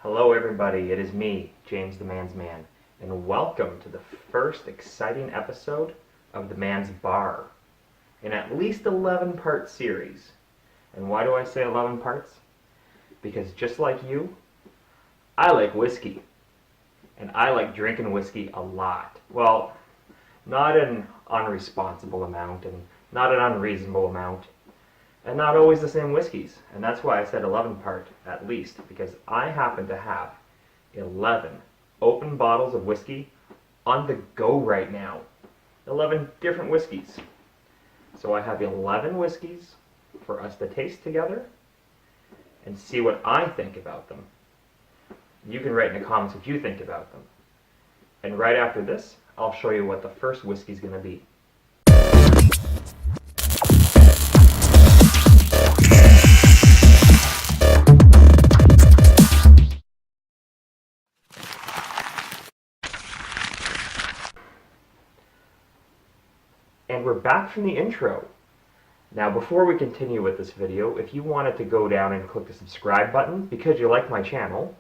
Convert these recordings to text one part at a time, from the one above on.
Hello everybody, it is me, James the Man's Man, and welcome to the first exciting episode of The Man's Bar, an at least 11-part series. And why do I say 11 parts? Because just like you, I like whiskey. And I like drinking whiskey a lot. Well, not an unresponsible amount, and not an unreasonable amount, and not always the same whiskeys. And that's why I said 11 part at least, because I happen to have 11 open bottles of whiskey on the go right now. 11 different whiskeys. So I have 11 whiskeys for us to taste together and see what I think about them. You can write in the comments what you think about them. And right after this, I'll show you what the first whiskey is going to be. And we're back from the intro. Now before we continue with this video, if you wanted to go down and click the subscribe button because you like my channel,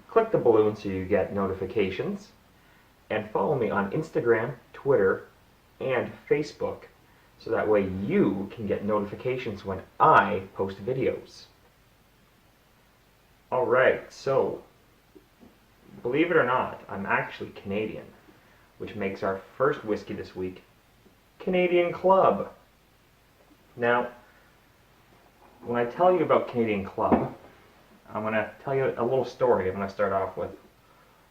click the balloon so you get notifications, and follow me on Instagram, Twitter, and Facebook, so that way you can get notifications when I post videos. Alright, so, believe it or not, I'm actually Canadian, which makes our first whiskey this week Canadian Club. Now, when I tell you about Canadian Club, I'm going to tell you a little story I'm going to start off with.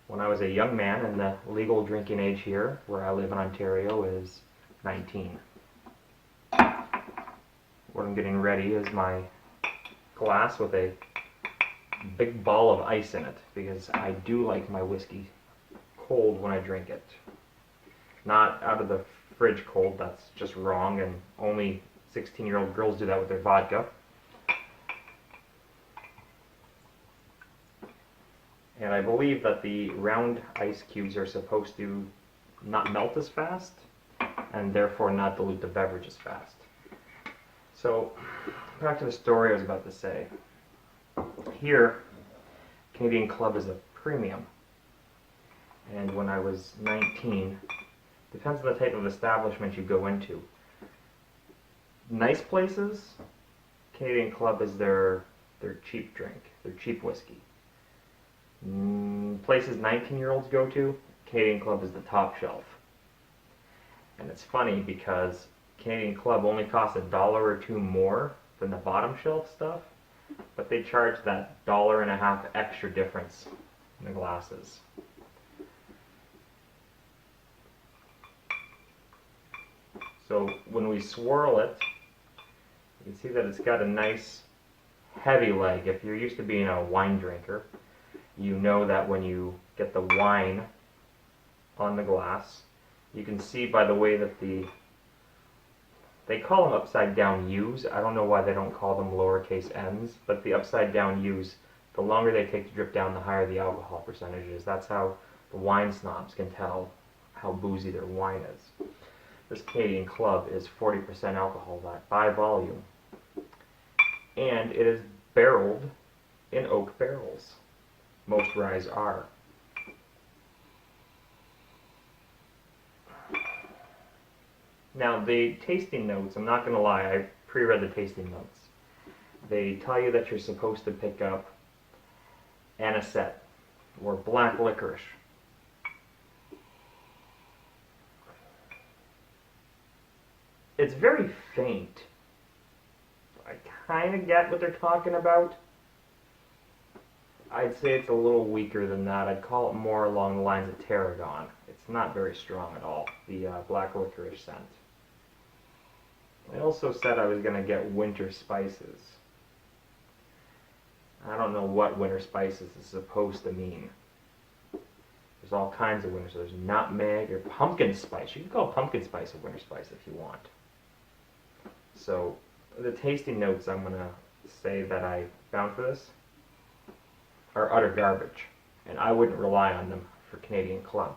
When I was a young man, and the legal drinking age here, where I live in Ontario, is 19. What I'm getting ready is my glass with a big ball of ice in it, because I do like my whiskey cold when I drink it. Not out of the fridge cold, that's just wrong, and only 16-year-old girls do that with their vodka. And I believe that the round ice cubes are supposed to not melt as fast, and therefore not dilute the beverage as fast. So, back to the story I was about to say. Here, Canadian Club is a premium. And when I was 19, depends on the type of establishment you go into. Nice places, Canadian Club is their cheap drink, their cheap whiskey. Places 19-year-olds go to, Canadian Club is the top shelf. And it's funny because Canadian Club only costs $1 or $2 more than the bottom shelf stuff, but they charge that $1.50 extra difference in the glasses. So when we swirl it, you can see that it's got a nice heavy leg. If you're used to being a wine drinker, you know that when you get the wine on the glass, you can see by the way that they call them upside down U's. I don't know why they don't call them lowercase n's, but the upside down U's, the longer they take to drip down, the higher the alcohol percentage is. That's how the wine snobs can tell how boozy their wine is. This Canadian Club is 40% alcohol by volume, and it is barreled in oak barrels. Most ryes are. Now the tasting notes, I'm not going to lie, I pre-read the tasting notes. They tell you that you're supposed to pick up anisette or black licorice. It's very faint. I kind of get what they're talking about. I'd say it's a little weaker than that. I'd call it more along the lines of tarragon. It's not very strong at all, the black licorice scent. I also said I was going to get winter spices. I don't know what winter spices is supposed to mean. There's all kinds of winter. So there's nutmeg or pumpkin spice. You can call pumpkin spice a winter spice if you want. So the tasting notes I'm going to say that I found for this are utter garbage, and I wouldn't rely on them for Canadian Club,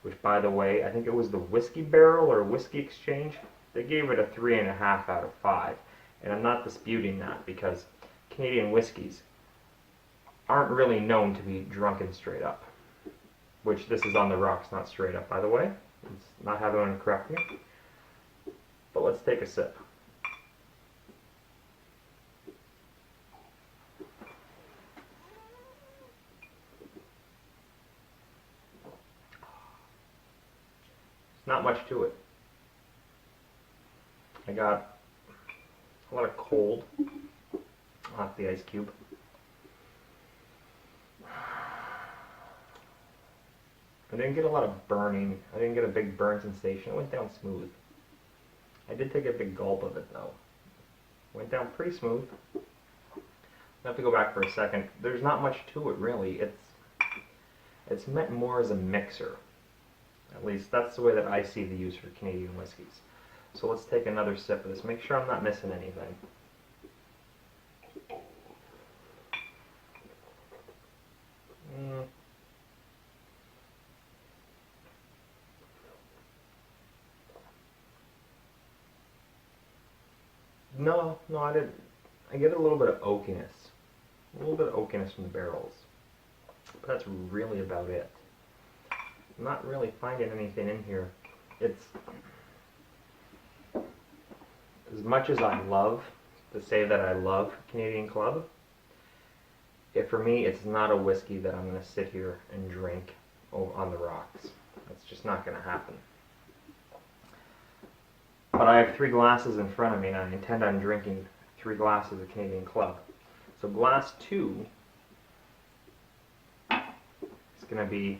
which, by the way, I think it was the Whiskey Barrel or Whiskey Exchange, they gave it a 3.5 out of 5, and I'm not disputing that because Canadian whiskeys aren't really known to be drunken straight up. Which this is on the rocks, not straight up, by the way. It's not having anyone correct me. But let's take a sip. There's not much to it. I got a lot of cold off the ice cube. I didn't get a lot of burning. I didn't get a big burn sensation. It went down smooth. I did take a big gulp of it though. Went down pretty smooth. I have to go back for a second. There's not much to it really. It's meant more as a mixer. At least that's the way that I see the use for Canadian whiskeys. So let's take another sip of this. Make sure I'm not missing anything. No, I didn't. I get a little bit of oakiness. A little bit of oakiness from the barrels. But that's really about it. I'm not really finding anything in here. It's, as much as I love to say that I love Canadian Club, for me it's not a whiskey that I'm going to sit here and drink on the rocks. That's just not going to happen. But I have 3 glasses in front of me and I intend on drinking 3 glasses of Canadian Club. So glass 2 is going to be,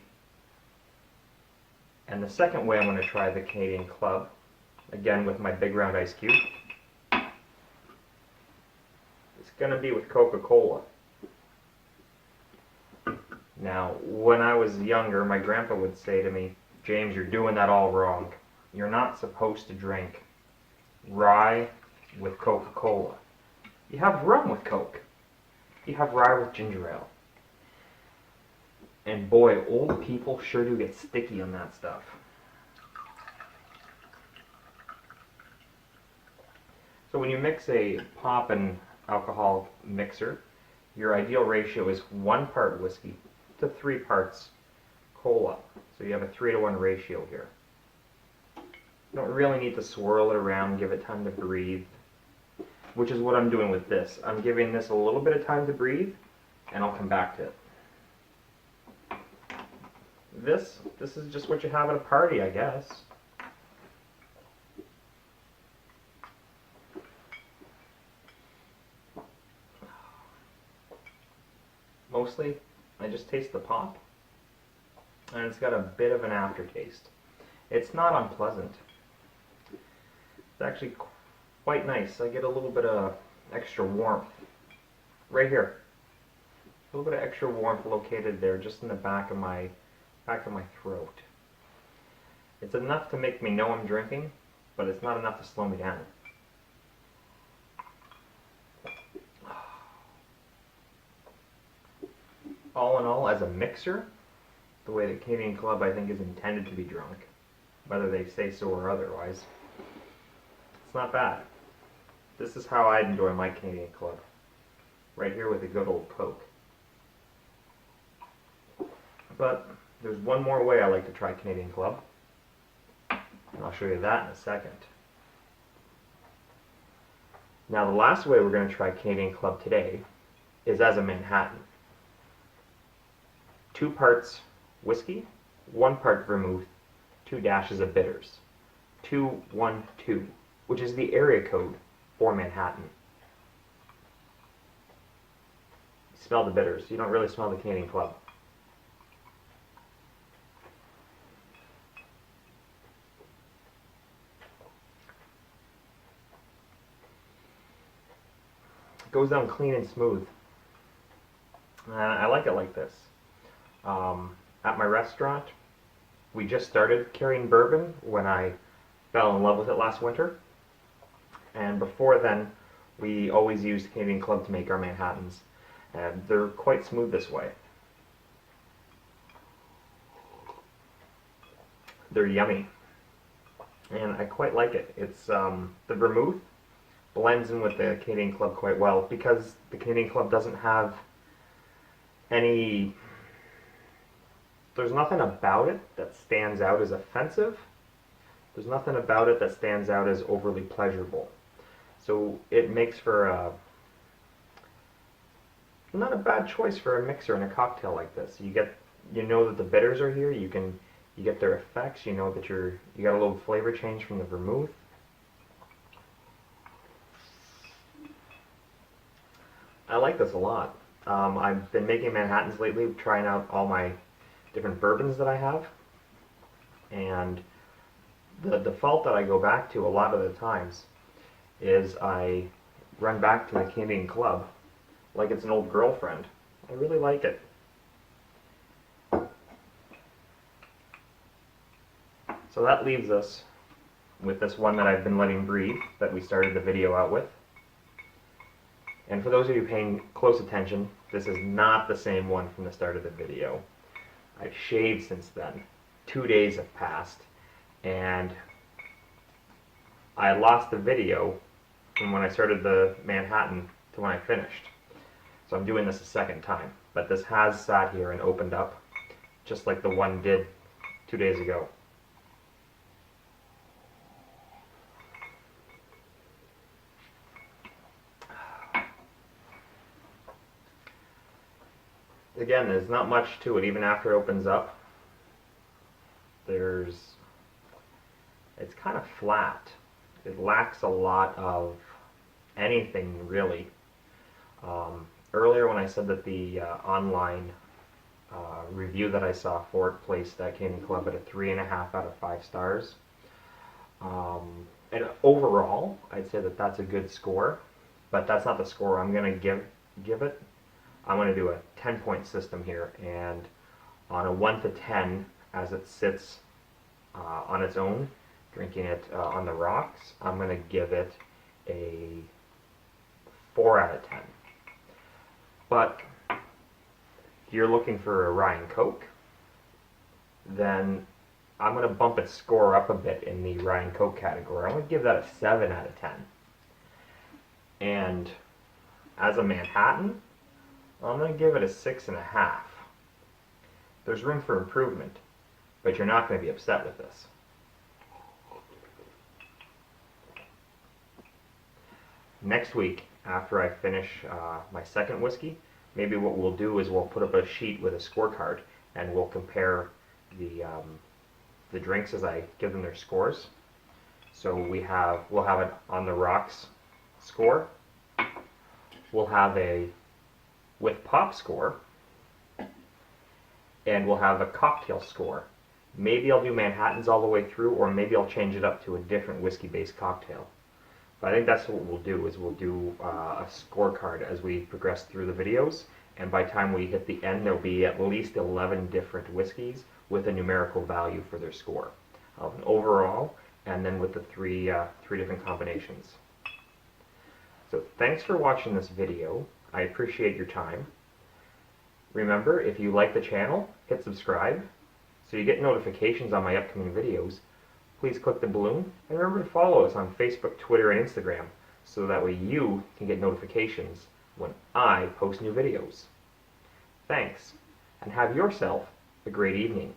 and the second way I'm going to try the Canadian Club, again with my big round ice cube, it's going to be with Coca-Cola. Now, when I was younger, my grandpa would say to me, "James, you're doing that all wrong. You're not supposed to drink rye with Coca-Cola. You have rum with Coke. You have rye with ginger ale." And boy, old people sure do get sticky on that stuff. So when you mix a pop and alcohol mixer, your ideal ratio is 1 part whiskey to 3 parts cola. So you have a 3-to-1 ratio here. You don't really need to swirl it around, give it time to breathe, which is what I'm doing with this. I'm giving this a little bit of time to breathe, and I'll come back to it. This is just what you have at a party, I guess. Mostly, I just taste the pop, and it's got a bit of an aftertaste. It's not unpleasant. It's actually quite nice. I get a little bit of extra warmth right here. A little bit of extra warmth located there, just in the back of my throat. It's enough to make me know I'm drinking, but it's not enough to slow me down. All in all, as a mixer, the way that Canadian Club I think is intended to be drunk, whether they say so or otherwise, it's not bad. This is how I enjoy my Canadian Club. Right here with a good old Coke. But there's one more way I like to try Canadian Club, and I'll show you that in a second. Now the last way we're going to try Canadian Club today is as a Manhattan. 2 parts whiskey, 1 part vermouth, 2 dashes of bitters. 212, which is the area code for Manhattan. You smell the bitters. You don't really smell the Canadian Club. It goes down clean and smooth. I like it like this. At my restaurant, we just started carrying bourbon when I fell in love with it last winter. And before then, we always used Canadian Club to make our Manhattans. And they're quite smooth this way. They're yummy. And I quite like it. It's the vermouth blends in with the Canadian Club quite well because the Canadian Club doesn't have there's nothing about it that stands out as offensive. There's nothing about it that stands out as overly pleasurable. So it makes for not a bad choice for a mixer in a cocktail like this. You know that the bitters are here. You get their effects. You know that you got a little flavor change from the vermouth. I like this a lot. I've been making Manhattans lately, trying out all my different bourbons that I have, and the default that I go back to a lot of the times is I run back to the Canadian Club like it's an old girlfriend. I really like it. So that leaves us with this one that I've been letting breathe, that we started the video out with. And for those of you paying close attention, this is not the same one from the start of the video. I've shaved since then. 2 days have passed, and I lost the video from when I started the Manhattan to when I finished. So I'm doing this a second time. But this has sat here and opened up, just like the one did 2 days ago. Again, there's not much to it, even after it opens up. It's kind of flat. It lacks a lot of anything, really. Earlier when I said that the online review that I saw for it placed that Canadian Club at a 3.5 out of 5 stars. And overall, I'd say that that's a good score, but that's not the score I'm going to give it. I'm going to do a 10-point system here, and on a 1 to 10, as it sits on its own, drinking it on the rocks, I'm going to give it a 4 out of 10. But if you're looking for a Rye and Coke, then I'm going to bump its score up a bit in the Rye and Coke category. I'm going to give that a 7 out of 10. And as a Manhattan, I'm going to give it a 6.5. There's room for improvement, but you're not going to be upset with this. Next week, after I finish my second whiskey, maybe what we'll do is we'll put up a sheet with a scorecard, and we'll compare the drinks as I give them their scores. So we'll have an on the rocks score. We'll have a with pop score, and we'll have a cocktail score. Maybe I'll do Manhattans all the way through, or maybe I'll change it up to a different whiskey-based cocktail. But I think that's what we'll do, is we'll do a scorecard as we progress through the videos, and by the time we hit the end, there'll be at least 11 different whiskeys with a numerical value for their score. I'll have an overall, and then with the three different combinations. So thanks for watching this video. I appreciate your time. Remember, if you like the channel, hit subscribe so you get notifications on my upcoming videos. Please click the balloon, and remember to follow us on Facebook, Twitter, and Instagram so that way you can get notifications when I post new videos. Thanks, and have yourself a great evening.